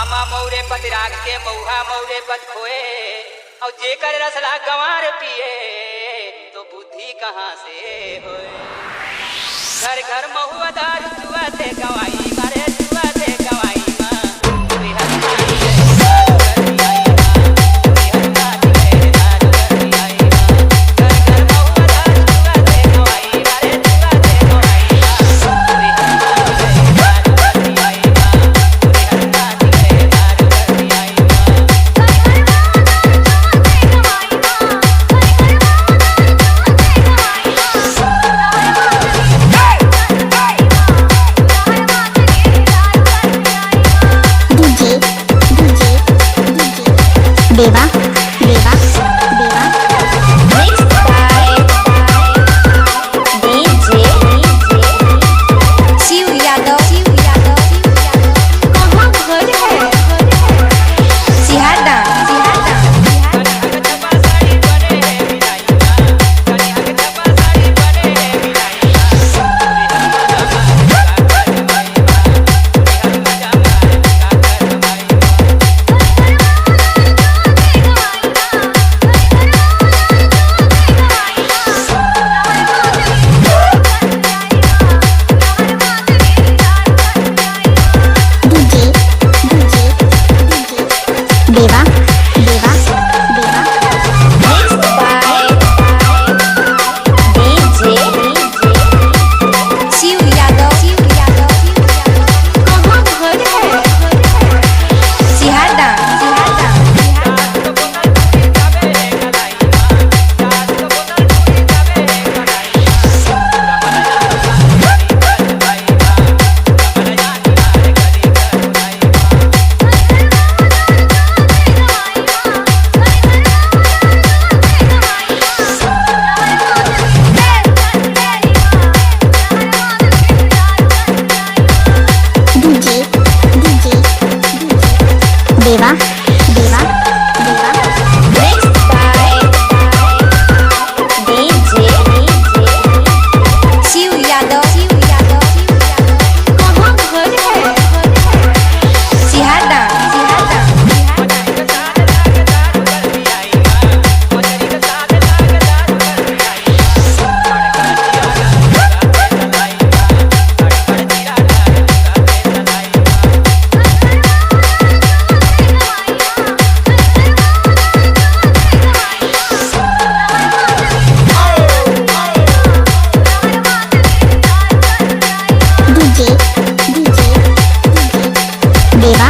आमा मौरे पत राग के मऊहा मौरे पत खोए और जेकर रसला गंवार पिए तो बुद्धि कहाँ से होए। घर घर महुआ दारू जुआ से गवाई मारे जुआ से गवाई देवा देवा देवा Mixed by DJ Shiv Yadav. कहाँ घर है? सिहारदा। देवा देवा देवा Mixed by DJ Shiv Yadav. कहाँ घर है? सिहारदा। देवा देवा देवा Mixed by DJ Shiv Yadav. कहाँ घर है? सिहारदा। देवा